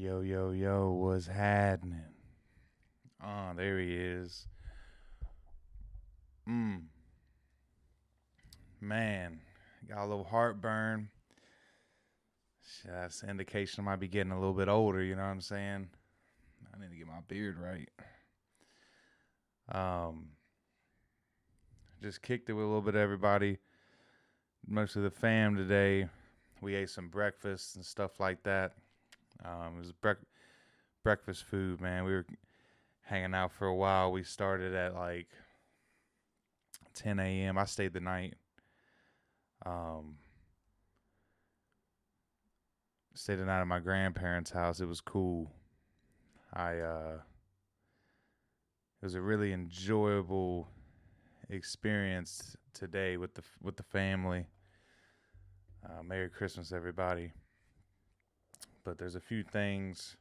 Yo, yo, yo, what's happening? Oh, there he is. Man, got a little heartburn. Shit, that's an indication I might be getting a little bit older, you know what I'm saying? I need to get my beard right. Um, just kicked it with a little bit of everybody. Most of the fam today. We ate some breakfast and stuff like that. It was breakfast food, man. We were hanging out for a while. We started at like 10 a.m. I stayed the night. Stayed the night at my grandparents' house. It was cool. It was a really enjoyable experience today with the family. Merry Christmas, everybody. But there's a few things.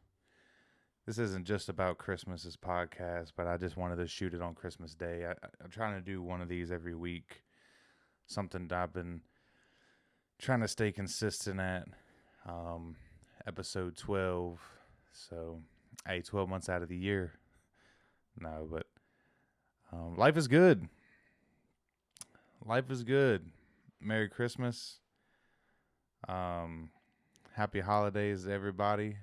This isn't just about Christmas, this podcast, but I just wanted to shoot it on Christmas Day. I'm trying to do one of these every week. Something that I've been trying to stay consistent at. Episode 12. So, hey, 12 months out of the year. No, but life is good. Life is good. Merry Christmas. Happy holidays, everybody.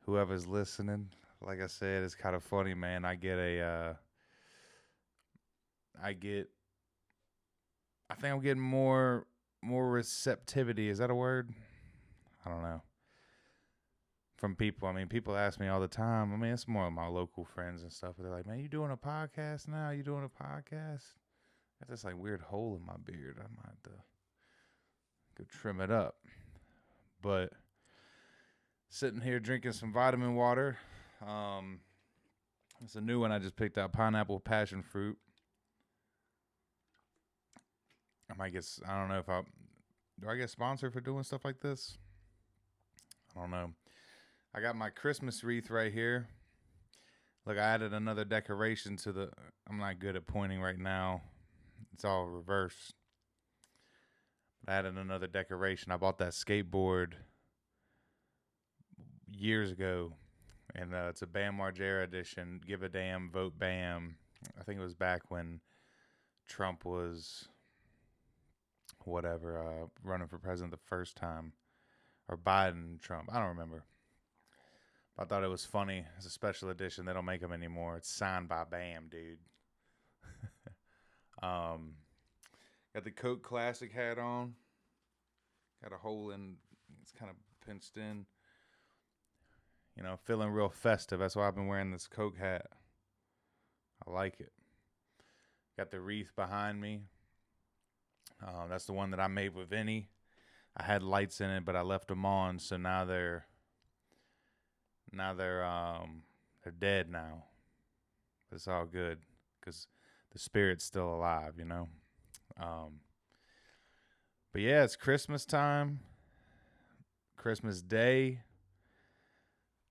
Whoever's listening. Like I said, it's kind of funny, man. I think I'm getting more receptivity. Is that a word? I don't know. From people. I mean, people ask me all the time. I mean, it's more of my local friends and stuff. But they're like, man, you doing a podcast now? You doing a podcast? Got this like weird hole in my beard. I might have to go trim it up. But sitting here drinking some vitamin water. It's a new one I just picked out. Pineapple passion fruit. I don't know if do I get sponsored for doing stuff like this? I don't know. I got my Christmas wreath right here. Look, I added another decoration I'm not good at pointing right now. It's all reversed. But I added another decoration. I bought that skateboard years ago. And it's a Bam Margera edition. Give a damn, vote Bam. I think it was back when Trump was running for president the first time. Or Biden, Trump. I don't remember. I thought it was funny. It's a special edition. They don't make them anymore. It's signed by Bam, dude. Got the Coke Classic hat on. Got a hole in. It's kind of pinched in. You know, feeling real festive. That's why I've been wearing this Coke hat. I like it. Got the wreath behind me. That's the one that I made with Vinny. I had lights in it, but I left them on, so now they're dead now. But it's all good because the spirit's still alive, you know. But yeah, it's Christmas time. Christmas Day.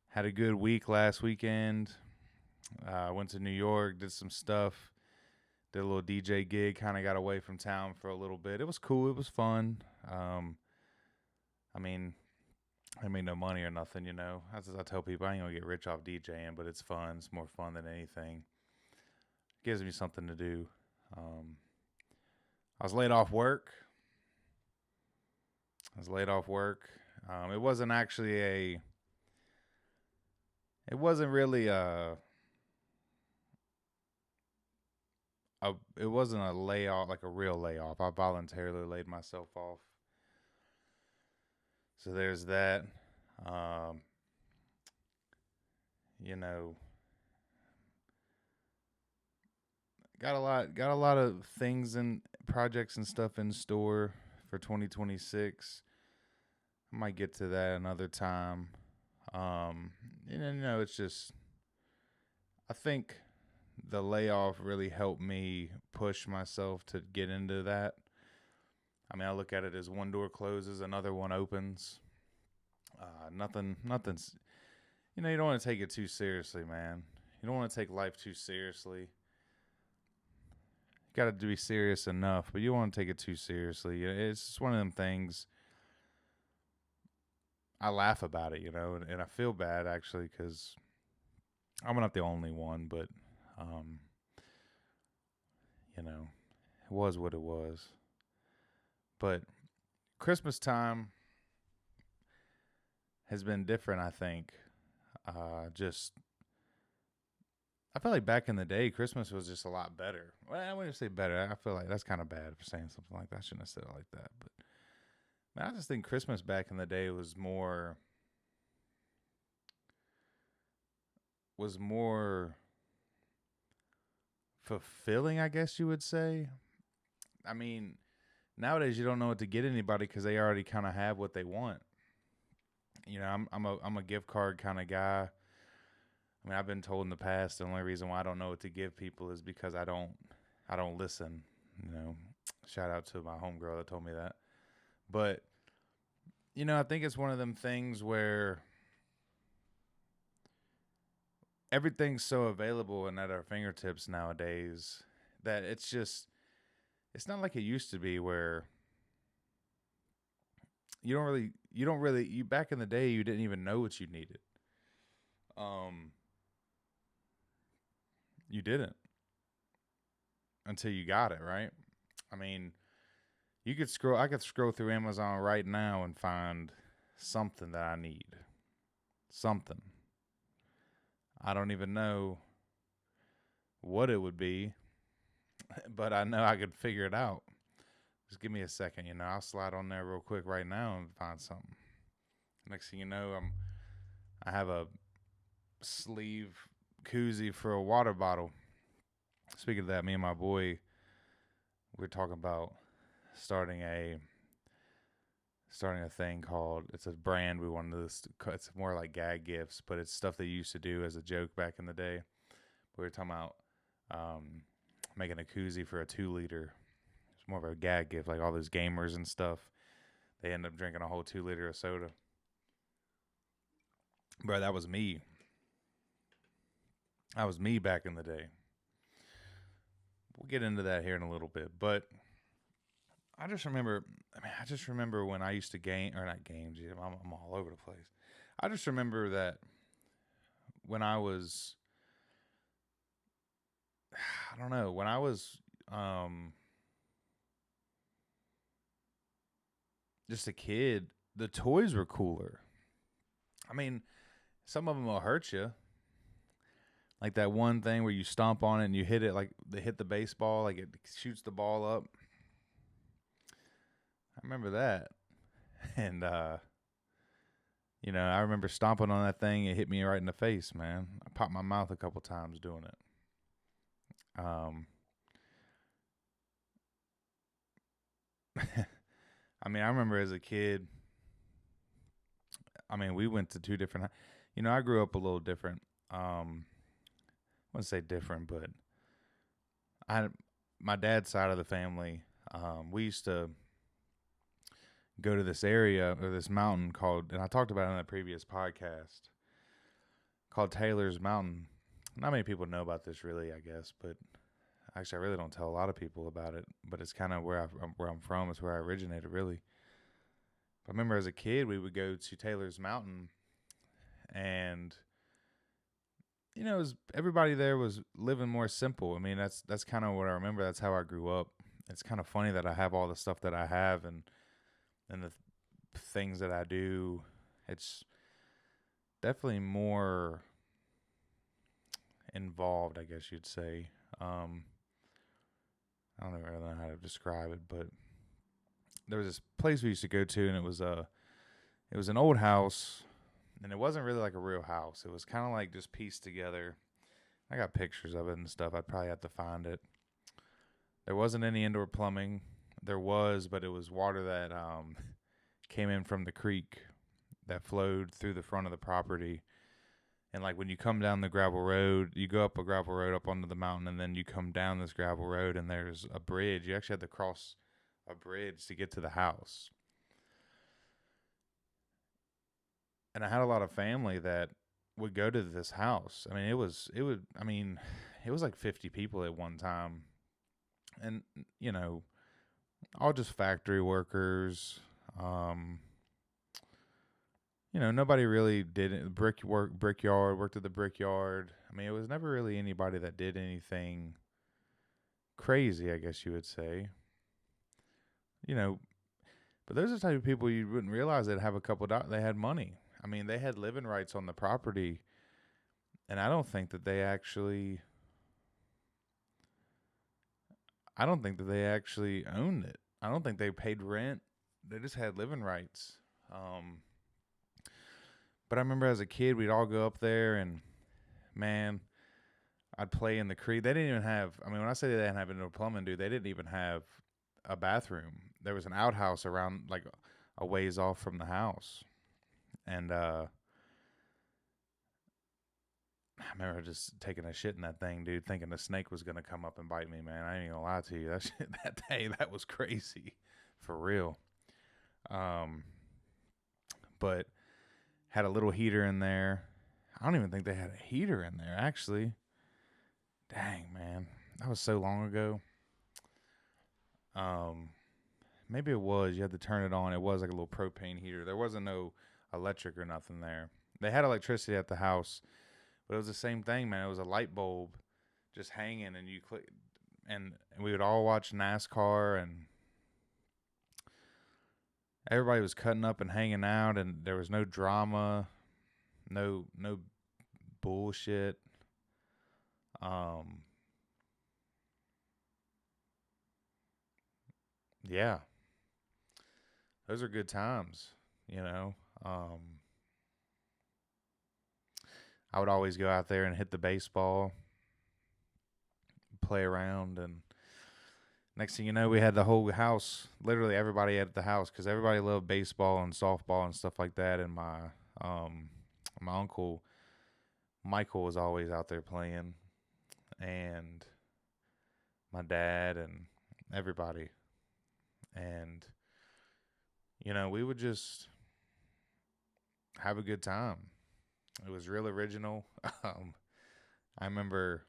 Had a good week last weekend. Went to New York, did some stuff. Did a little DJ gig. Kind of got away from town for a little bit. It was cool. It was fun. I mean, I made no money or nothing, you know. As I tell people, I ain't gonna get rich off DJing, but it's fun. It's more fun than anything. It gives me something to do. I was laid off work. It wasn't actually it wasn't really it wasn't a layoff, like a real layoff. I voluntarily laid myself off. So there's that. You know, got a lot of things and projects and stuff in store for 2026. I might get to that another time. You know, it's just, I think the layoff really helped me push myself to get into that. I mean, I look at it as one door closes, another one opens. Nothing's, you know, you don't want to take it too seriously, man. You don't want to take life too seriously. You got to be serious enough, but you don't want to take it too seriously. It's just one of them things. I laugh about it, and I feel bad actually because I'm not the only one, but um, it was what it was. But Christmas time has been different, I think. Just I feel like back in the day, Christmas was just a lot better. Well, I wouldn't say better. I feel like that's kind of bad for saying something like that. I shouldn't have said it like that. But man, I just think Christmas back in the day was more fulfilling, I guess you would say. I mean, nowadays you don't know what to get anybody because they already kind of have what they want. I'm a gift card kind of guy. I mean, I've been told in the past the only reason why I don't know what to give people is because I don't listen. You know, shout out to my homegirl that told me that. But I think it's one of them things where everything's so available and at our fingertips nowadays that it's not like it used to be where you back in the day you didn't even know what you needed. Um you didn't until you got it, right? I mean, I could scroll through Amazon right now and find something that I need. Something. I don't even know what it would be, but I know I could figure it out. Just give me a second, I'll slide on there real quick right now and find something. Next thing you know, I have a sleeve koozie for a water bottle. Speaking of that, me and my boy, we're talking about starting a thing called, it's a brand we wanted to, it's more like gag gifts, but it's stuff they used to do as a joke back in the day. We were talking about um, making a koozie for a 2 liter. It's more of a gag gift, like all those gamers and stuff. They end up drinking a whole 2 liter of soda. Bro, that was me. That was me back in the day. We'll get into that here in a little bit, but I just remember when I used to game, or not games, I'm all over the place. I just remember that when I was, I don't know, when I was just a kid, the toys were cooler. I mean, some of them will hurt you. Like that one thing where you stomp on it and you hit it, like they hit the baseball, like it shoots the ball up. I remember that. And I remember stomping on that thing. It hit me right in the face, man. I popped my mouth a couple times doing it. Um, I mean, I remember as a kid. I mean, we went to two different. I grew up a little different. I wouldn't say different, but I, my dad's side of the family. We used to go to this area or this mountain called, and I talked about it in a previous podcast, called Taylor's Mountain. Not many people know about this, really, I guess, but actually, I really don't tell a lot of people about it. But it's kind of where I'm from. It's where I originated, really. I remember as a kid, we would go to Taylor's Mountain, and everybody there was living more simple. I mean, that's kind of what I remember. That's how I grew up. It's kind of funny that I have all the stuff that I have and the things that I do. It's definitely more involved, I guess you'd say. I don't really know how to describe it, but there was this place we used to go to, and it was an old house, and it wasn't really like a real house. It was kind of like just pieced together. I got pictures of it and stuff. I'd probably have to find it. There wasn't any indoor plumbing. There was, but it was water that came in from the creek that flowed through the front of the property. And like when you come down the gravel road, you go up a gravel road up onto the mountain, and then you come down this gravel road, and there's a bridge. You actually had to cross a bridge to get to the house. And I had a lot of family that would go to this house. I mean, it was like 50 people at one time. And, all just factory workers, nobody really did it. Brickyard, worked at the brickyard. I mean, it was never really anybody that did anything crazy, I guess you would say. You know, but those are the type of people you wouldn't realize that have a couple they had money. I mean, they had living rights on the property, and I don't think that they actually owned it. I don't think they paid rent. They just had living rights. Um, but I remember as a kid, we'd all go up there, and man, I'd play in the creek. They didn't even have. I mean, when I say they didn't have no plumbing, dude, they didn't even have a bathroom. There was an outhouse around like a ways off from the house, and I remember just taking a shit in that thing, dude, thinking the snake was gonna come up and bite me. Man, I ain't gonna lie to you. That shit, that day, that was crazy, for real. Um, but had a little heater in there. I don't even think they had a heater in there, actually. Dang, man, that was so long ago. Um, Maybe it was. You had to turn it on. It was like a little propane heater. There wasn't no electric or nothing there. They had electricity at the house, but it was the same thing, man. It was a light bulb just hanging, and you click, and we would all watch NASCAR, and everybody was cutting up and hanging out, and there was no drama, no bullshit. Um, yeah, those are good times, you know. I would always go out there and hit the baseball, play around, and next thing you know, we had the whole house, literally everybody at the house, because everybody loved baseball and softball and stuff like that. And um, my uncle Michael was always out there playing, and my dad and everybody. And we would just have a good time. It was real original. Um, I remember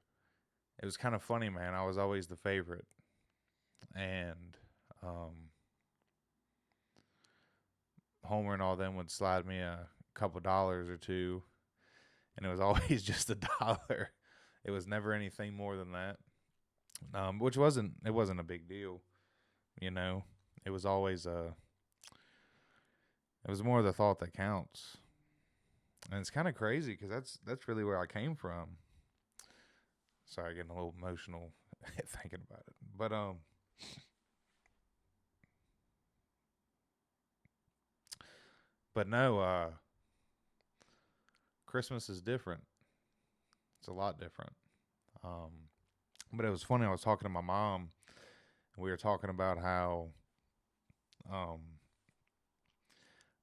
it was kind of funny, man. I was always the favorite, and um, Homer and all them would slide me a couple dollars or two, and it was always just $1. It was never anything more than that, which wasn't a big deal, you know. It was always it was more the thought that counts, and it's kind of crazy because that's really where I came from. Sorry, getting a little emotional thinking about it, but no, Christmas is different. It's a lot different. Um, but it was funny. I was talking to my mom, and we were talking about how um,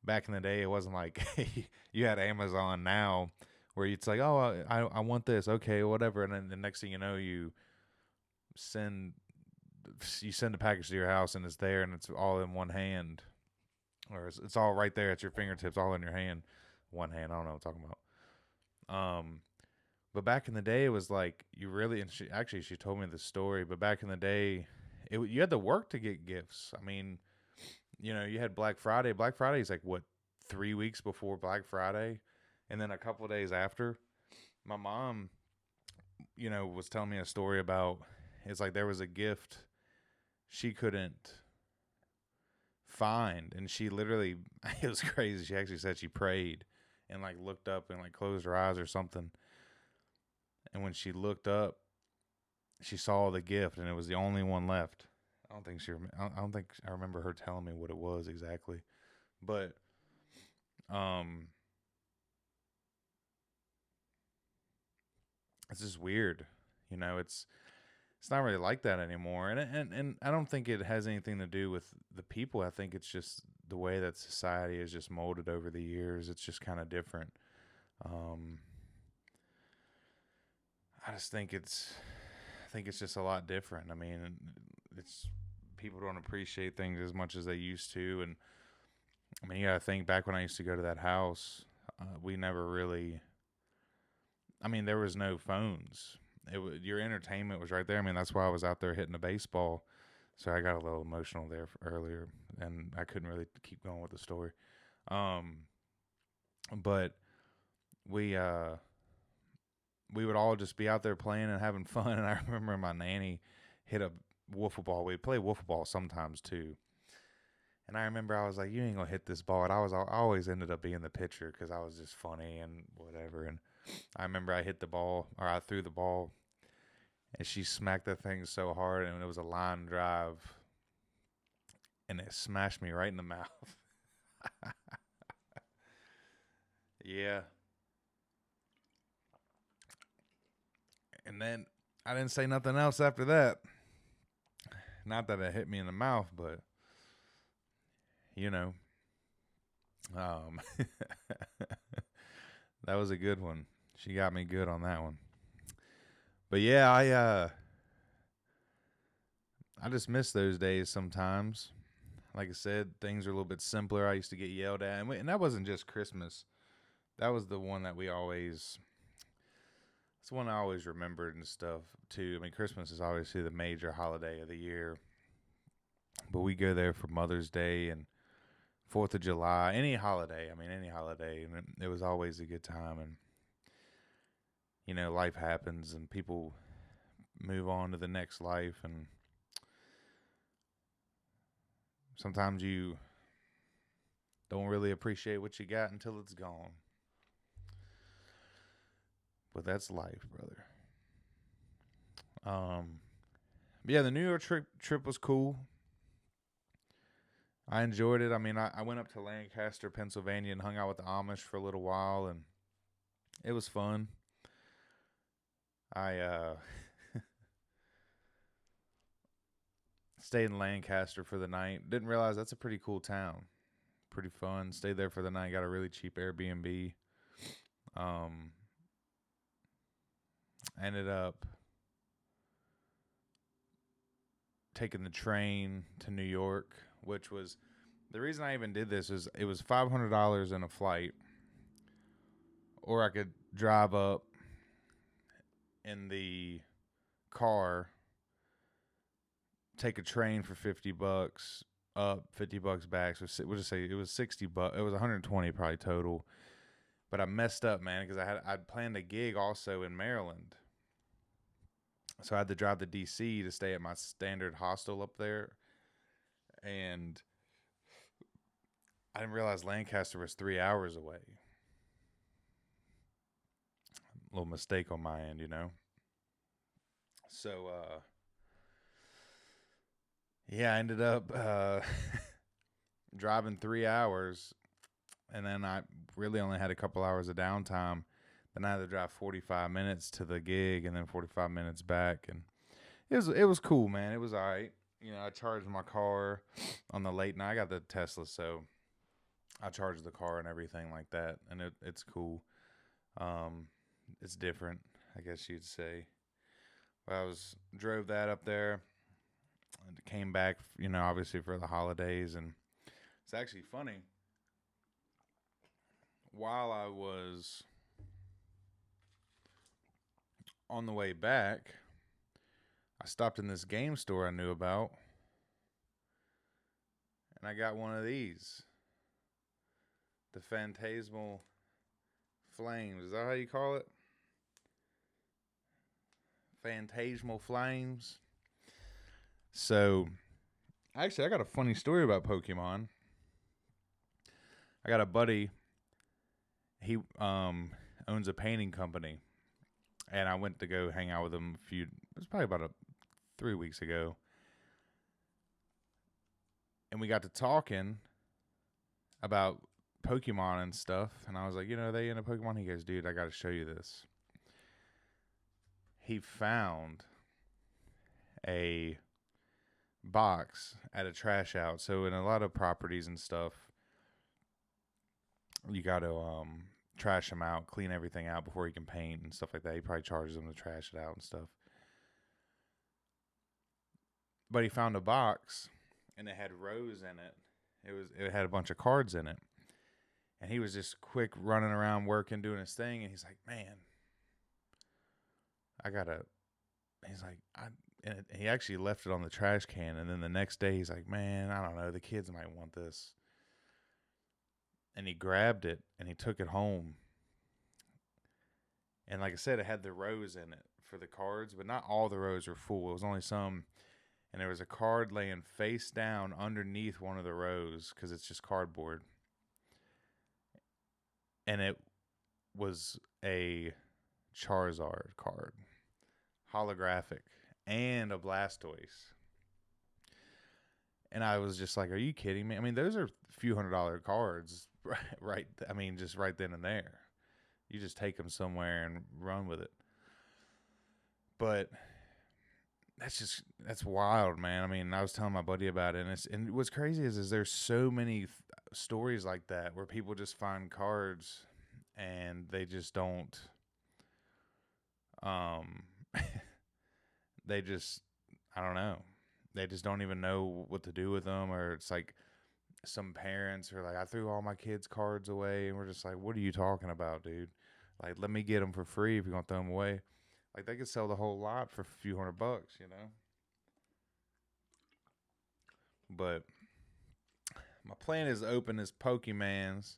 back in the day, it wasn't like you had Amazon now where it's like, oh, I want this, okay, whatever, and then the next thing you know, send you send a package to your house and it's there and it's all in one hand, or it's all right there at your fingertips, all in your hand, one hand. I don't know what I'm talking about. But back in the day, it was like you really, and she told me the story. But back in the day, you had to work to get gifts. I mean, you had Black Friday. Black Friday is like what, 3 weeks before Black Friday, and then a couple of days after. My mom, was telling me a story about, it's like there was a gift she couldn't find, and she literally, it was crazy. She actually said she prayed and like looked up and like closed her eyes or something, and when she looked up, she saw the gift, and it was the only one left. I don't think I remember her telling me what it was exactly, but um, it's just weird. It's not really like that anymore, and I don't think it has anything to do with the people. I think it's just the way that society is just molded over the years. It's just kind of different. Um, I just think it's just a lot different. I mean, it's people don't appreciate things as much as they used to, and I mean, you gotta think back when I used to go to that house. We never really. I mean, there was no phones. Your entertainment was right there. I mean, that's why I was out there hitting the baseball. So I got a little emotional there earlier, and I couldn't really keep going with the story. Um, But we we would all just be out there playing and having fun. And I remember my nanny hit a wiffle ball. We'd play wiffle ball sometimes too. And I remember I was like, "You ain't gonna hit this ball." And I always ended up being the pitcher because I was just funny and whatever. And I remember I hit the ball, or I threw the ball, and she smacked that thing so hard, and it was a line drive, and it smashed me right in the mouth. Yeah. And then I didn't say nothing else after that. Not that it hit me in the mouth, but you know, um, that was a good one. She got me good on that one. But yeah, I just miss those days sometimes. Like I said, things are a little bit simpler. I used to get yelled at, and that wasn't just Christmas. That was the one that we always. It's one I always remembered and stuff too. I mean, Christmas is obviously the major holiday of the year, but we go there for Mother's Day and 4th of July, any holiday. I mean, any holiday, and it was always a good time. And life happens, and people move on to the next life, and sometimes you don't really appreciate what you got until it's gone. But that's life, brother. Yeah, the New York trip was cool. I enjoyed it. I mean, I went up to Lancaster, Pennsylvania, and hung out with the Amish for a little while, and it was fun. I stayed in Lancaster for the night. Didn't realize that's a pretty cool town. Pretty fun. Stayed there for the night. Got a really cheap Airbnb. Ended up taking the train to New York, which was the reason I even did this is it was $500 in a flight, or I could drive up in the car, take a train for $50 up, $50 back. So we'll just say it was $60. It was 120 probably total. But I messed up, man, because I'd planned a gig also in Maryland. So I had to drive to DC to stay at my standard hostel up there. And I didn't realize Lancaster was 3 hours away. A little mistake on my end, So, yeah, I ended up driving 3 hours, and then I really only had a couple hours of downtime. Then I had to drive 45 minutes to the gig, and then 45 minutes back, and it was cool, man. It was all right. I charged my car on the late night. I got the Tesla, so I charged the car and everything like that, and it's cool. It's different, I guess you'd say. But I drove that up there and came back, obviously for the holidays, and it's actually funny. While I was on the way back, I stopped in this game store I knew about, and I got one of these. The Phantasmal Flames. Is that how you call it? Phantasmal Flames. So, actually, I got a funny story about Pokemon. I got a buddy. He owns a painting company, and I went to go hang out with him it was probably about 3 weeks ago. And we got to talking about Pokemon and stuff. And I was like, they into Pokemon? He goes, dude, I got to show you this. He found a box at a trash out. So in a lot of properties and stuff, you got to trash them out, clean everything out before you can paint and stuff like that. He probably charges them to trash it out and stuff. But he found a box, and it had rose in it. It had a bunch of cards in it. And he was just quick running around working, doing his thing. And he's like, man, he's like, and he actually left it on the trash can. And then the next day he's like, man, I don't know. The kids might want this. and he grabbed it and he took it home. And like I said, it had the rows in it for the cards, but not all the rows were full. It was only some. And there was a card laying face down underneath one of the rows because it's just cardboard. And it was a Charizard card, holographic, and a Blastoise. And I was just like, are you kidding me? I mean, those are a few $100 cards, right? I mean, just right then and there. You just take them somewhere and run with it. But that's wild, man. I mean, I was telling my buddy about it, and what's crazy is there's so many stories like that where people just find cards and they just don't, um, they just, I don't know, they just don't even know what to do with them, or it's like some parents are like, I threw all my kids' cards away, and we're just like, what are you talking about, dude? Like, let me get them for free if you're gonna throw them away. Like, they could sell the whole lot for a few $100, you know? But my plan is to open this Pokemans.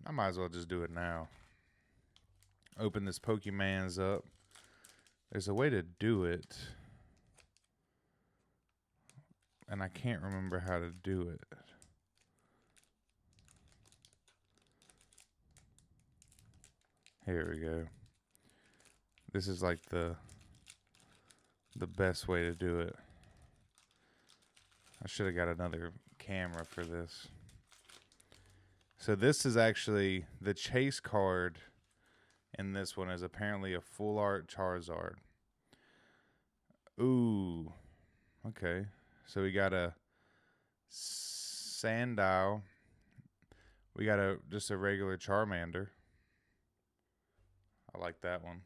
I might as well just do it now. Open this Pokemans up. There's a way to do it, and I can't remember how to do it. Here we go. This is like the best way to do it. I should have got another camera for this. So this is actually the chase card, and this one is apparently a full art Charizard. Ooh. Okay. So we got a Sandile. We got just a regular Charmander. I like that one.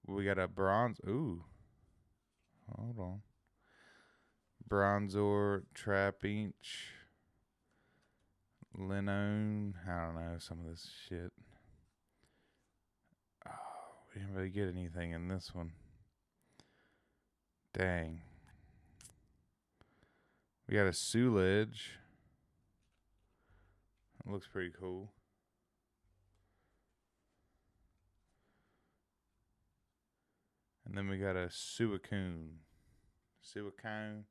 We got a bronze. Ooh. Hold on. Bronzor, Trapinch, Linoone. I don't know, some of this shit. Oh, we didn't really get anything in this one. Dang. We got a Sulage. It looks pretty cool. And then we got a Suicune. Suicune.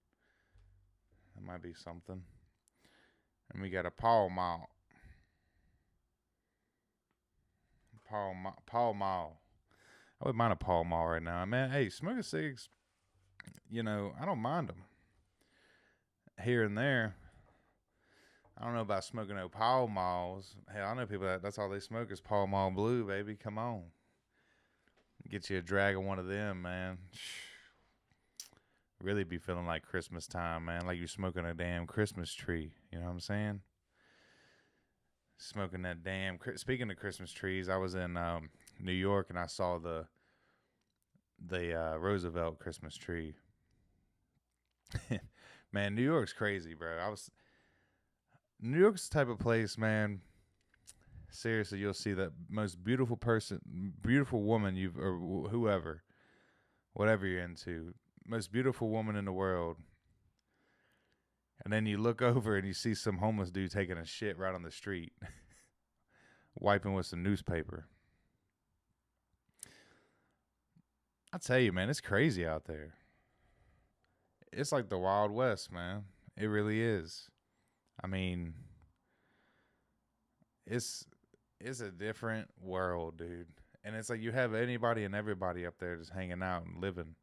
That might be something. And we got a Paul Mall. Paul Mall. I wouldn't mind a Paul Mall right now. Man, hey, smoking cigs, you know, I don't mind them. Here and there. I don't know about smoking no Paul Malls. Hell, I know people that's all they smoke is Paul Mall Blue, baby. Come on. Get you a drag of one of them, man. Really be feeling like Christmas time, man. Like you're smoking a damn Christmas tree. You know what I'm saying? Smoking that damn. Speaking of Christmas trees, I was in New York and I saw the Roosevelt Christmas tree. Man, New York's crazy, bro. New York's the type of place, man. Seriously, you'll see the most beautiful woman or whoever, whatever you're into, most beautiful woman in the world. And then you look over and you see some homeless dude taking a shit right on the street, wiping with some newspaper. I tell you, man, it's crazy out there. It's like the Wild West, man. It really is. I mean, it's a different world, dude. And it's like you have anybody and everybody up there just hanging out and living.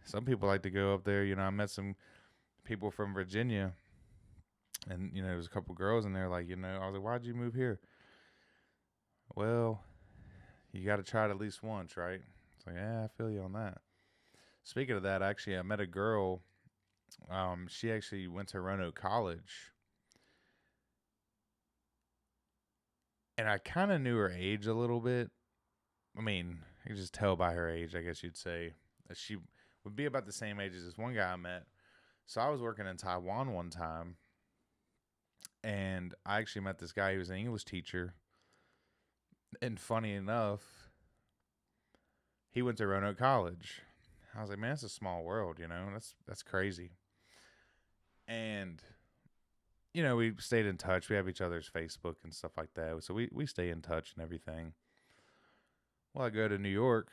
Some people like to go up there. You know, I met some people from Virginia, and you know, there's a couple girls in there. Like, you know, I was like, "Why'd you move here?" Well, you got to try it at least once, right? It's like, yeah, I feel you on that. Speaking of that, actually, I met a girl. She actually went to Roanoke College, and I kind of knew her age a little bit. I mean, you can just tell by her age, I guess you'd say, that she would be about the same age as this one guy I met. So I was working in Taiwan one time, and I actually met this guy who was an English teacher. And funny enough, he went to Roanoke College. I was like, man, it's a small world, you know? That's crazy. And we stayed in touch. We have each other's Facebook and stuff like that. So we stay in touch and everything. Well, I go to New York.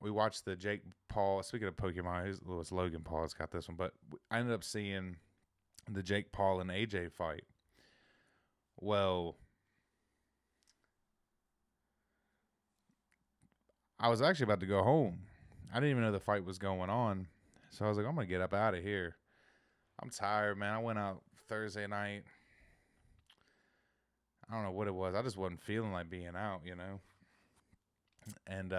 We watched the Jake Paul. Speaking of Pokemon, it was Logan Paul has got this one. But I ended up seeing the Jake Paul and AJ fight. Well, I was actually about to go home. I didn't even know the fight was going on. So I was like, I'm going to get up out of here. I'm tired, man. I went out Thursday night. I don't know what it was. I just wasn't feeling like being out, And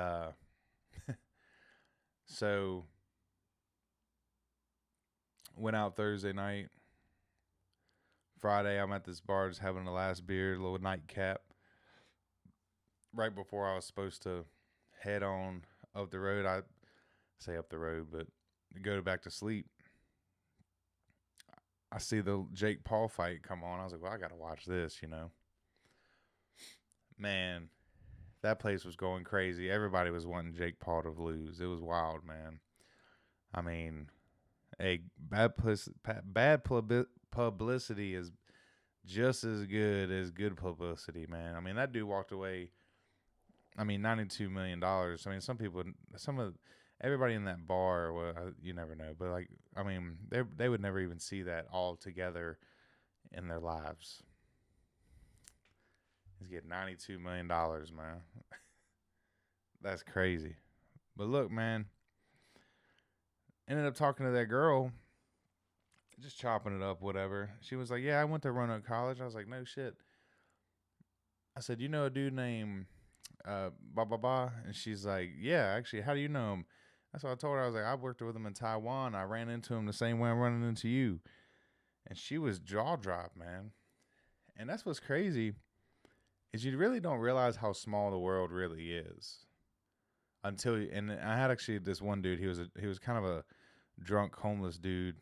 so went out Thursday night. Friday, I'm at this bar just having the last beer, a little nightcap. Right before I was supposed to head on up the road. I say up the road, but go back to sleep. I see the Jake Paul fight come on. I was like, well, I got to watch this, Man, that place was going crazy. Everybody was wanting Jake Paul to lose. It was wild, man. I mean, bad publicity is just as good as good publicity, man. I mean, that dude walked away. I mean, $92 million. I mean, everybody in that bar, well, you never know. But, I mean, they would never even see that all together in their lives. He's getting $92 million, man. That's crazy. But look, man, ended up talking to that girl, just chopping it up, whatever. She was like, yeah, I went to Roanoke College. I was like, no shit. I said, you know a dude named blah, blah, blah? And she's like, yeah, actually, how do you know him? That's what I told her. I was like, I worked with him in Taiwan. I ran into him the same way I'm running into you. And she was jaw dropped, man. And that's what's crazy is you really don't realize how small the world really is and I had actually this one dude. He was kind of a drunk homeless dude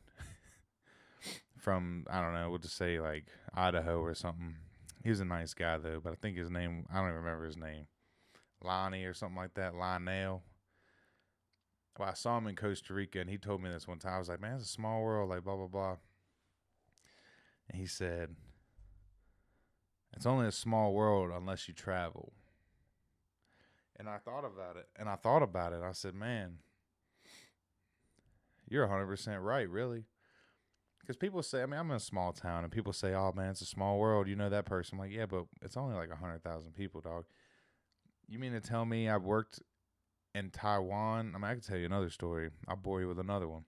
from, I don't know, we'll just say like Idaho or something. He was a nice guy though, but I think his name, I don't even remember his name, Lonnie or something like that, Lionel. Well, I saw him in Costa Rica, and he told me this one time. I was like, man, it's a small world, like blah blah blah. And he said, it's only a small world unless you travel. And I thought about it. I said, man, you're 100% right, really. Because people say, I mean, I'm in a small town, and people say, oh, man, it's a small world. You know that person. I'm like, yeah, but it's only like 100,000 people, dog. You mean to tell me I've worked in Taiwan? I mean, I can tell you another story. I'll bore you with another one.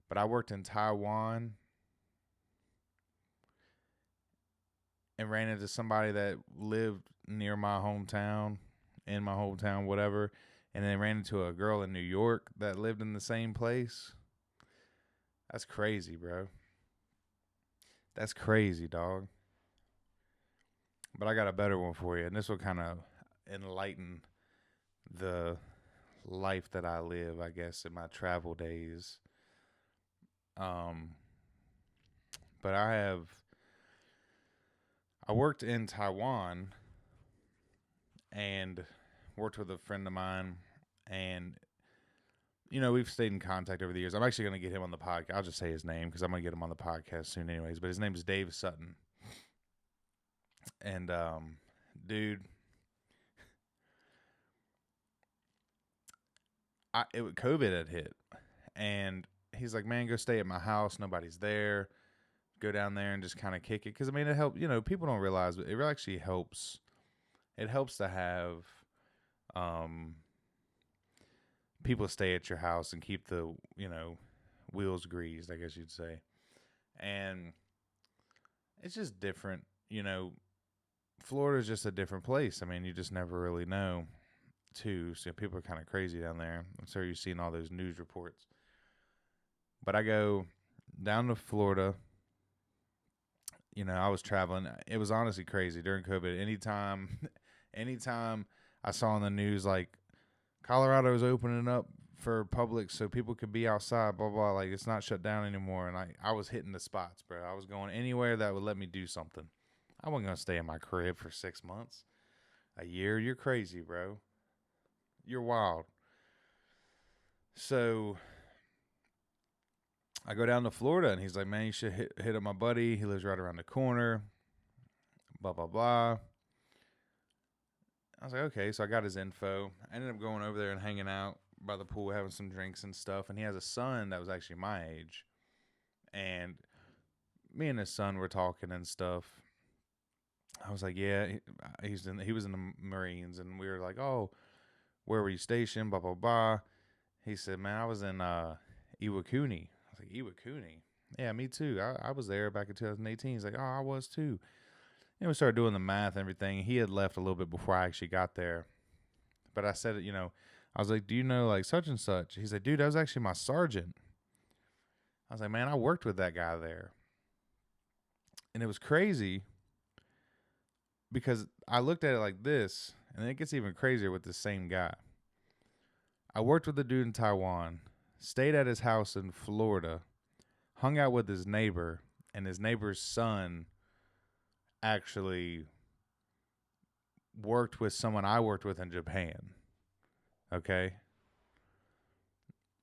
But I worked in Taiwan and ran into somebody that lived near my hometown, in my hometown, whatever, and then ran into a girl in New York that lived in the same place. That's crazy, bro. That's crazy, dog. But I got a better one for you, and this will kind of enlighten the life that I live, I guess, in my travel days. But I worked in Taiwan and worked with a friend of mine, and we've stayed in contact over the years. I'm actually going to get him on the podcast. I'll just say his name because I'm going to get him on the podcast soon anyways. But his name is Dave Sutton. And, dude, COVID had hit. And he's like, man, go stay at my house. Nobody's there. Go down there and just kind of kick it. Because, I mean, it helps. People don't realize, but it really actually helps. It helps to have people stay at your house and keep the, wheels greased, I guess you'd say. And it's just different. Florida's just a different place. I mean, you just never really know, too. So people are kind of crazy down there. I'm sure you've seen all those news reports. But I go down to Florida. I was traveling. It was honestly crazy during COVID. Anytime I saw on the news, like, Colorado is opening up for public so people could be outside, blah, blah, like, it's not shut down anymore. And I was hitting the spots, bro. I was going anywhere that would let me do something. I wasn't going to stay in my crib for 6 months, a year. You're crazy, bro. You're wild. So I go down to Florida, and he's like, man, you should hit up my buddy. He lives right around the corner, blah, blah, blah. I was like, okay. So I got his info. I ended up going over there and hanging out by the pool, having some drinks and stuff. And he has a son that was actually my age. And me and his son were talking and stuff. I was like, yeah, he was in the Marines. And we were like, oh, where were you stationed? Blah, blah, blah. He said, man, I was in Iwakuni. I was like, Iwakuni? Yeah, me too. I was there back in 2018. He's like, oh, I was too. And we started doing the math and everything. He had left a little bit before I actually got there. But I said, I was like, do you know like such and such? He's like, dude, that was actually my sergeant. I was like, man, I worked with that guy there. And it was crazy because I looked at it like this, and it gets even crazier with the same guy. I worked with a dude in Taiwan, stayed at his house in Florida, hung out with his neighbor, and his neighbor's son actually worked with someone I worked with in Japan. Okay?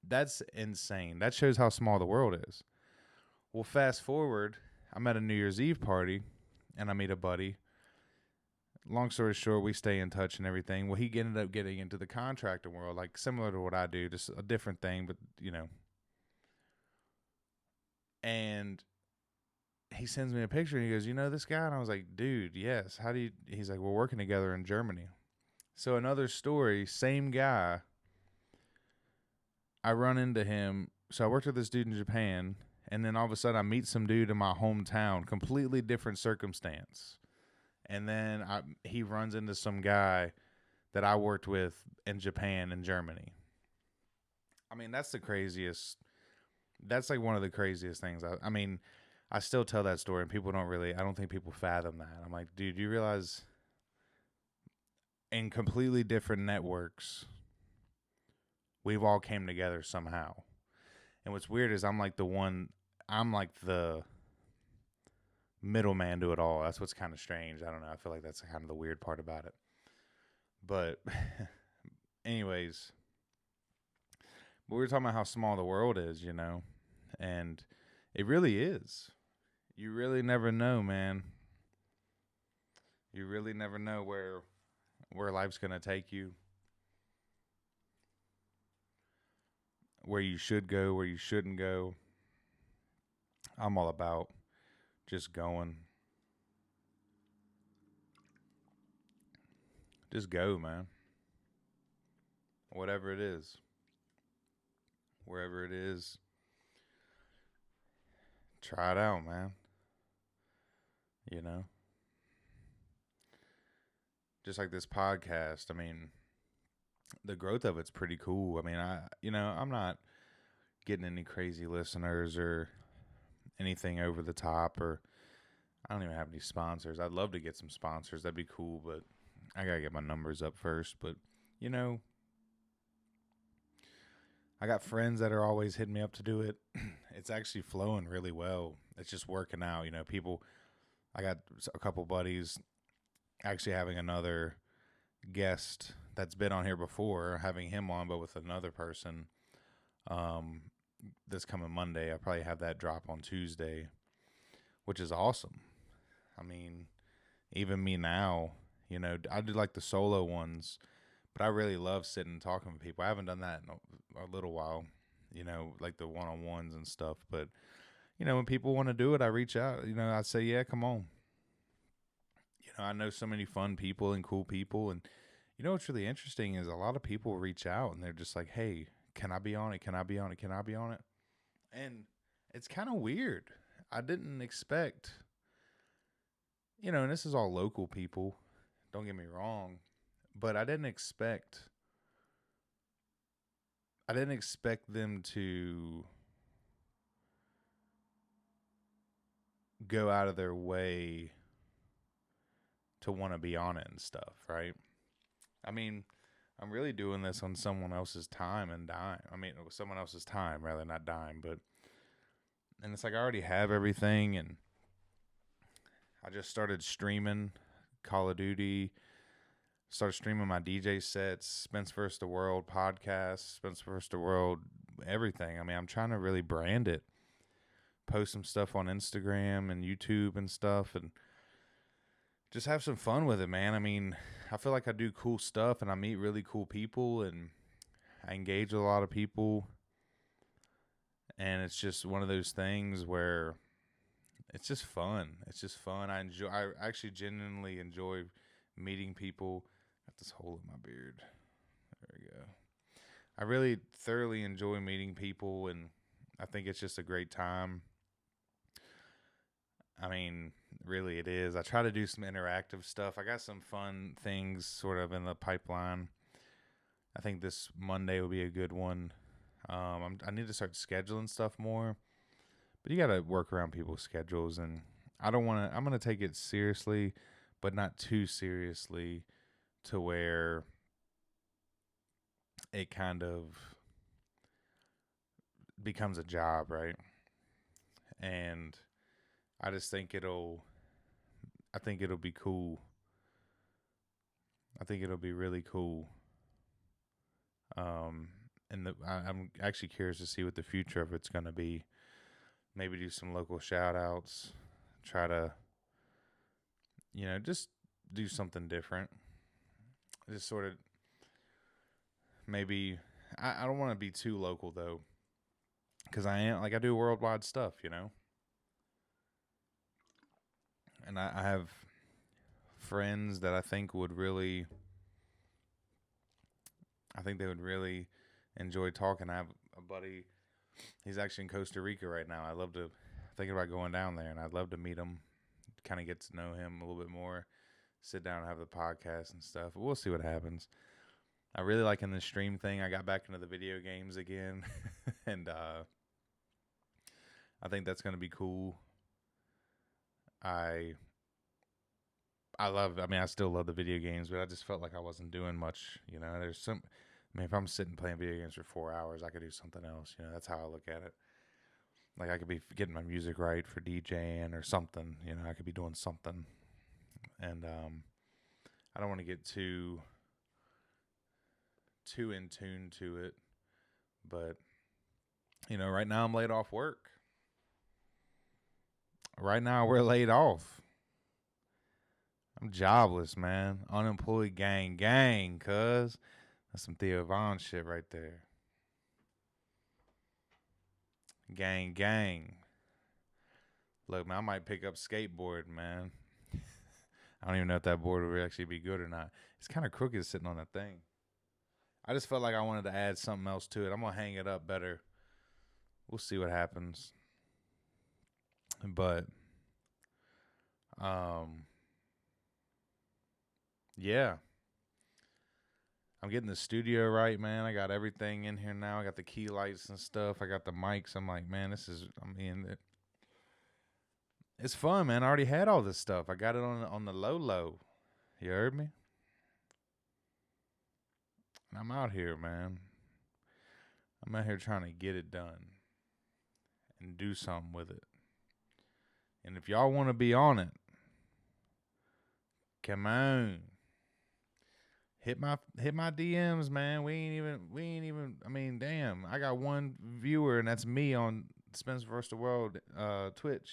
That's insane. That shows how small the world is. Well, fast forward, I'm at a New Year's Eve party, and I meet a buddy. Long story short, we stay in touch and everything. Well, he ended up getting into the contracting world, like similar to what I do, just a different thing, but, And he sends me a picture, and he goes, you know this guy? And I was like, dude, yes. How do you? He's like, we're working together in Germany. So another story, same guy. I run into him. So I worked with this dude in Japan, and then all of a sudden I meet some dude in my hometown, completely different circumstance. And then he runs into some guy that I worked with in Japan and Germany. I mean, that's the craziest. That's like one of the craziest things. I mean, I still tell that story, and people I don't think people fathom that. I'm like, dude, do you realize in completely different networks, we've all came together somehow. And what's weird is I'm like the middleman to it all. That's what's kind of strange. I don't know. I feel like that's kind of the weird part about it. But anyways, we were talking about how small the world is, and it really is. You really never know, man. You really never know where life's going to take you. Where you should go, where you shouldn't go. I'm all about just going. Just go, man. Whatever it is. Wherever it is. Try it out, man. Just like this podcast. I mean, the growth of it's pretty cool. I mean, I'm not getting any crazy listeners or anything over the top, or I don't even have any sponsors. I'd love to get some sponsors. That'd be cool, but I gotta get my numbers up first. But, I got friends that are always hitting me up to do it. It's actually flowing really well. It's just working out. I got a couple buddies actually having another guest that's been on here before, having him on, but with another person. This coming Monday, I'll probably have that drop on Tuesday, which is awesome. I mean, even me now, I do like the solo ones, but I really love sitting and talking with people. I haven't done that in a little while, like the one-on-ones and stuff. But, when people want to do it, I reach out. I say, yeah, come on. I know so many fun people and cool people. And, what's really interesting is a lot of people reach out, and they're just like, hey, can I be on it? Can I be on it? Can I be on it? And it's kind of weird. I didn't expect, and this is all local people. Don't get me wrong. But I didn't expect them to go out of their way to want to be on it and stuff, right? I mean, I'm really doing this on someone else's time and dime. I mean, someone else's time, rather, not dime. And it's like I already have everything, and I just started streaming Call of Duty. Started streaming my DJ sets, Spence vs. the World podcast, Spence vs. the World, everything. I mean, I'm trying to really brand it. post some stuff on Instagram and YouTube and stuff, and just have some fun with it, man. I mean, I feel like I do cool stuff and I meet really cool people and I engage with a lot of people. And it's just one of those things where it's just fun. It's just fun. I actually genuinely enjoy meeting people. Got this hole in my beard. There we go. I really thoroughly enjoy meeting people, and I think it's just a great time. I mean, really, it is. I try to do some interactive stuff. I got some fun things sort of in the pipeline. I think this Monday will be a good one. I need to start scheduling stuff more, but you got to work around people's schedules, and I don't want to. I'm going to take it seriously, but not too seriously, to where it kind of becomes a job, right? And I just think I think it'll be cool. I think it'll be really cool. I'm actually curious to see what the future of it's going to be. Maybe do some local shout outs. Try to, just do something different. Just sort of, maybe, I don't want to be too local though. Because I do worldwide stuff, And I have friends that I think they would really enjoy talking. I have a buddy, he's actually in Costa Rica right now. Thinking about going down there, and I'd love to meet him, kind of get to know him a little bit more, sit down and have the podcast and stuff. But we'll see what happens. I really like in the stream thing. I got back into the video games again, and I think that's going to be cool. I still love the video games, but I just felt like I wasn't doing much. If I'm sitting playing video games for 4 hours, I could do something else. That's how I look at it. Like I could be getting my music right for DJing or something. I could be doing something. And I don't want to get too in tune to it. But, right now I'm laid off work. Right now we're laid off. I'm jobless, man. Unemployed gang, cuz. That's some Theo Von shit right there. Gang. Look, man, I might pick up skateboarding, man. I don't even know if that board would actually be good or not. It's kind of crooked sitting on that thing. I just felt like I wanted to add something else to it. I'm going to hang it up better. We'll see what happens. But, yeah. I'm getting the studio right, man. I got everything in here now. I got the key lights and stuff. I got the mics. I'm like, man, it's fun, man. I already had all this stuff. I got it on the low. You heard me? And I'm out here, man. I'm out here trying to get it done and do something with it. And if y'all want to be on it, come on. Hit my DMs, man. We ain't even. I mean, damn. I got one viewer, and that's me on Spencer vs. the World Twitch.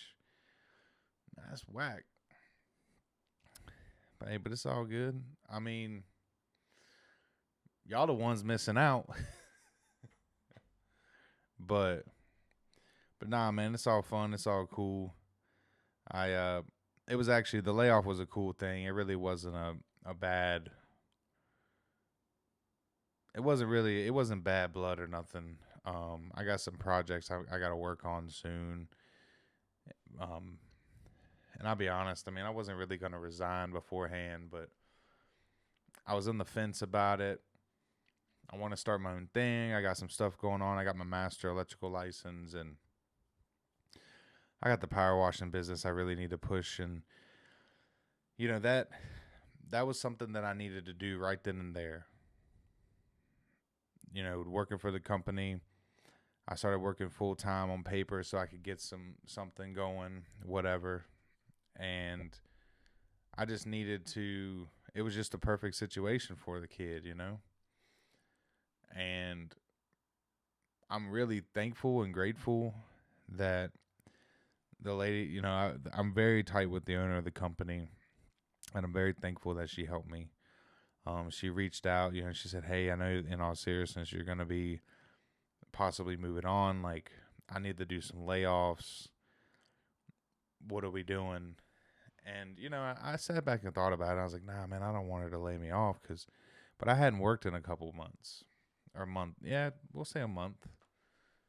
That's whack. But it's all good. I mean, y'all the ones missing out. but nah, man. It's all fun. It's all cool. It was actually, the layoff was a cool thing. It really wasn't a bad. It wasn't bad blood or nothing. I got some projects I got to work on soon. And I'll be honest, I wasn't really going to resign beforehand, but I was on the fence about it. I want to start my own thing. I got some stuff going on. I got my master electrical license, and I got the power washing business I really need to push. And, that was something that I needed to do right then and there. Working for the company, I started working full time on paper so I could get something going, whatever. And I just needed to. It was just a perfect situation for the kid, And I'm really thankful and grateful that the lady, I'm very tight with the owner of the company, and I'm very thankful that she helped me. She reached out, she said, "Hey, I know in all seriousness you're gonna be possibly moving on. Like, I need to do some layoffs. What are we doing?" And I sat back and thought about it. I was like, "Nah, man, I don't want her to lay me off, but I hadn't worked in a couple months or a month. Yeah, we'll say a month.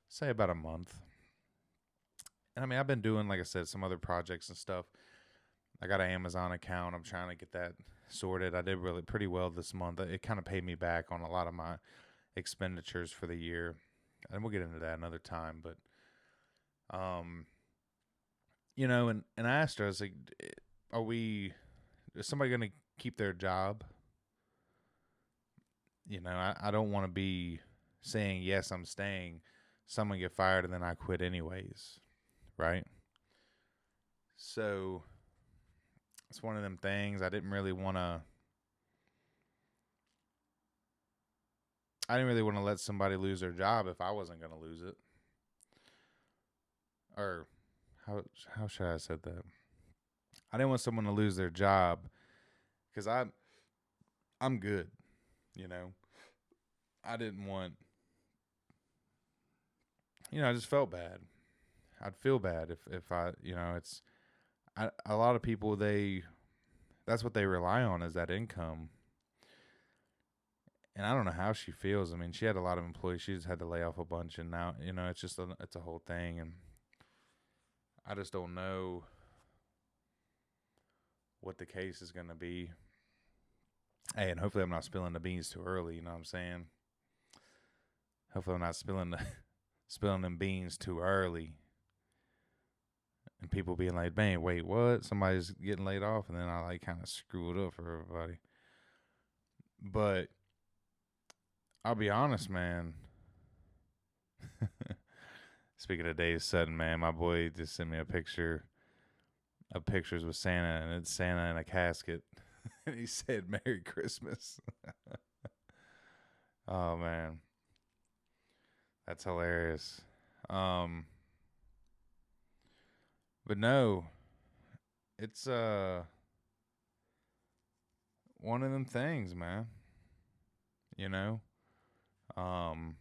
Say about a month. And I mean, I've been doing, like I said, some other projects and stuff. I got an Amazon account. I'm trying to get that sorted. I did really pretty well this month. It kind of paid me back on a lot of my expenditures for the year, and we'll get into that another time. But, and I asked her, I was like, is somebody going to keep their job? I don't want to be saying, yes, I'm staying, someone get fired, and then I quit anyways, right? So it's one of them things. I didn't really want to let somebody lose their job if I wasn't going to lose it. Or how should I have said that? I didn't want someone to lose their job because I'm good, I didn't want, I just felt bad. I'd feel bad if I, a lot of people, that's what they rely on, is that income. And I don't know how she feels. I mean, she had a lot of employees. She just had to lay off a bunch, and now, it's just it's a whole thing. And I just don't know what the case is going to be. Hey, and hopefully I'm not spilling the beans too early. You know what I'm saying? Hopefully I'm not spilling them beans too early. And people being like, "Man, wait, what? Somebody's getting laid off," and then I kind of screw it up for everybody. But I'll be honest, man. Speaking of Dave Sutton, man, my boy just sent me a picture of pictures with Santa, and it's Santa in a casket. And he said, "Merry Christmas." Oh, man. That's hilarious. But no, it's one of them things, man. Um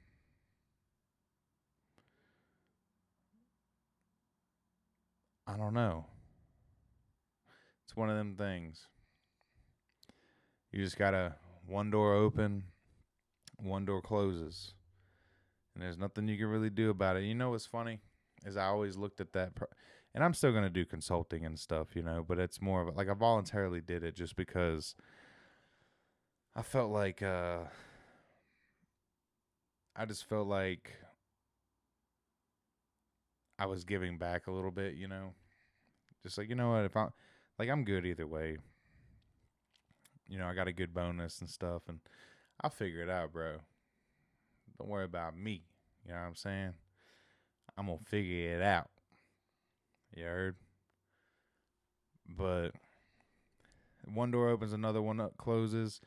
I don't know. It's one of them things. You just gotta, one door open, one door closes, and there's nothing you can really do about it. You know what's funny is I always looked at that, and I'm still gonna do consulting and stuff, but it's more of like I voluntarily did it just because I felt like I just felt like I was giving back a little bit, just like, what, if I'm good either way. I got a good bonus and stuff, and I'll figure it out, bro. Don't worry about me. You know what I'm saying? I'm going to figure it out. You heard? But one door opens, another one closes.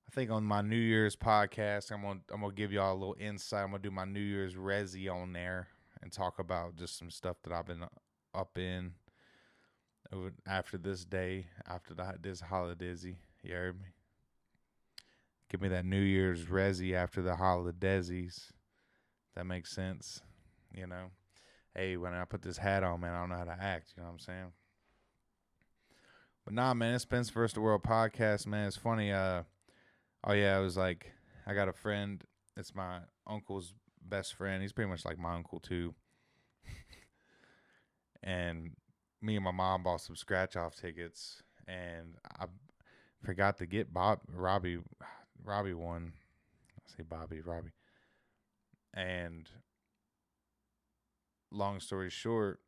I think on my New Year's podcast, I'm gonna give y'all a little insight. I'm gonna do my New Year's resi on there and talk about just some stuff that I've been up in after this day, after this holidays. You heard me? Give me that New Year's resi after the holidays. That makes sense, Hey, when I put this hat on, man, I don't know how to act. You know what I'm saying? But nah, man, it's Spence vs. the World podcast, man. It's funny. Oh yeah, it was like I got a friend. It's my uncle's best friend. He's pretty much like my uncle too. And me and my mom bought some scratch off tickets, and I forgot to get Robbie won. I say Robbie. And long story short,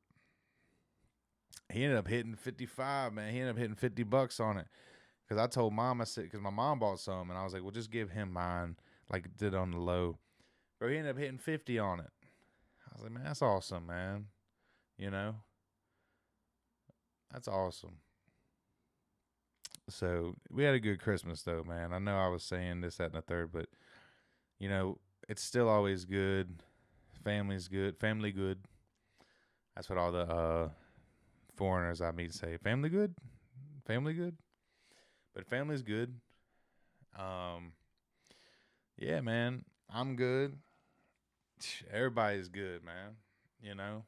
he ended up hitting 55, man. He ended up hitting $50 on it. Because I told mom, I said, because my mom bought some, and I was like, well, just give him mine, like it did on the low. Bro, he ended up hitting 50 on it. I was like, man, that's awesome, man. That's awesome. So we had a good Christmas, though, man. I know I was saying this, that, and the third, but, it's still always good. Family's good. Family good. That's what all the foreigners I meet say. Family good? Family good? But family's good. Um, yeah, man. I'm good. Everybody's good, man. You know,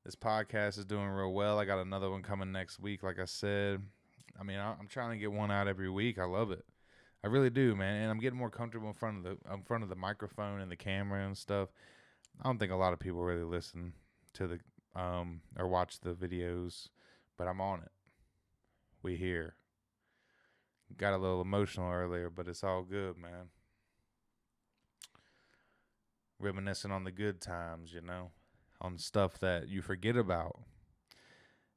this podcast is doing real well. I got another one coming next week, like I said. I mean, I'm trying to get one out every week. I love it. I really do, man. And I'm getting more comfortable in front of the microphone and the camera and stuff. I don't think a lot of people really listen to the or watch the videos, but I'm on it. We here. Got a little emotional earlier, but it's all good, man. Reminiscing on the good times, on stuff that you forget about.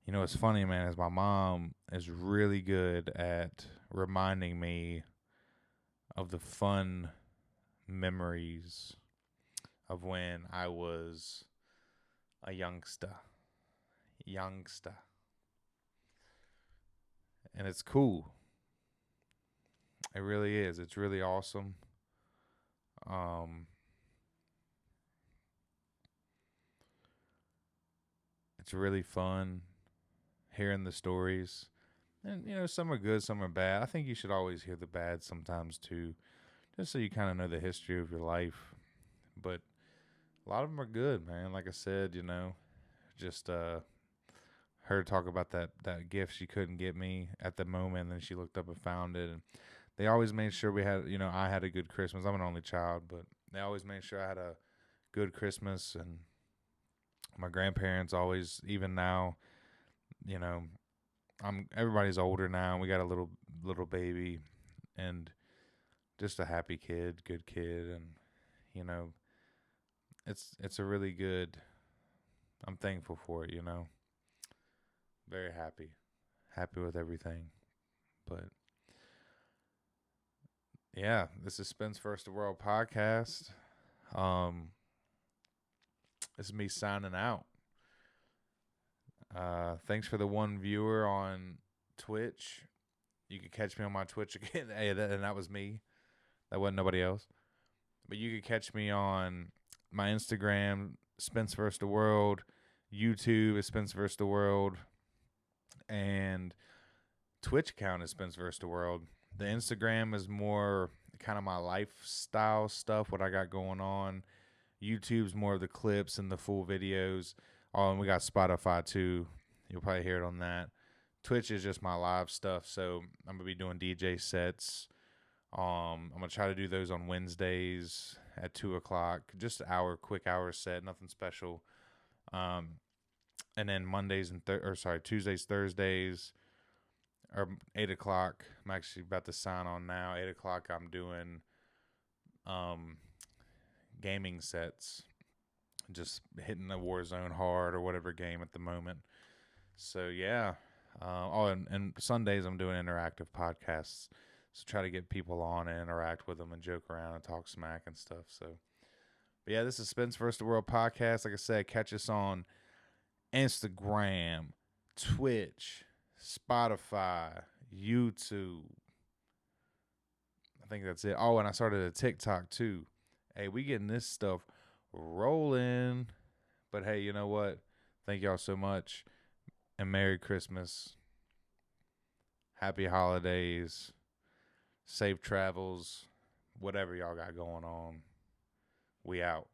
It's funny, man, is my mom is really good at reminding me of the fun memories of when I was a youngster. Youngster. And it's cool. It really is. It's really awesome. It's really fun hearing the stories. And, some are good, some are bad. I think you should always hear the bad sometimes too, just so you kind of know the history of your life. But a lot of them are good, man. Like I said, just her talk about that gift she couldn't get me at the moment, and then she looked up and found it. And they always made sure we had, I had a good Christmas. I'm an only child, but they always made sure I had a good Christmas. And my grandparents always, even now, you know, everybody's older now. We got a little baby, and just a happy kid, good kid, and you know, it's a really good. I'm thankful for it. Very happy with everything. But yeah, this is Spence First the World podcast. This is me signing out. Thanks for the one viewer on Twitch. You can catch me on my Twitch again. Hey, and that was me. That wasn't nobody else. But you can catch me on my Instagram, Spence First the World. YouTube is Spence First the World. And Twitch account is Spence First the World. The Instagram is more kind of my lifestyle stuff, what I got going on. YouTube's more of the clips and the full videos. Oh, and we got Spotify too. You'll probably hear it on that. Twitch is just my live stuff, so I'm gonna be doing DJ sets. I'm gonna try to do those on Wednesdays at 2:00. Just quick hour set, nothing special. And then Tuesdays, Thursdays, or 8:00. I'm actually about to sign on now. 8:00. I'm doing gaming sets, just hitting the Warzone hard or whatever game at the moment. So yeah. And Sundays I'm doing interactive podcasts. So try to get people on and interact with them and joke around and talk smack and stuff. So, but yeah, this is Spence First the World podcast. Like I said, catch us on Instagram, Twitch, Spotify, YouTube. I think that's it. Oh, and I started a TikTok too. Hey, we getting this stuff rolling. But hey, you know what? Thank y'all so much. And Merry Christmas. Happy holidays. Safe travels. Whatever y'all got going on. We out.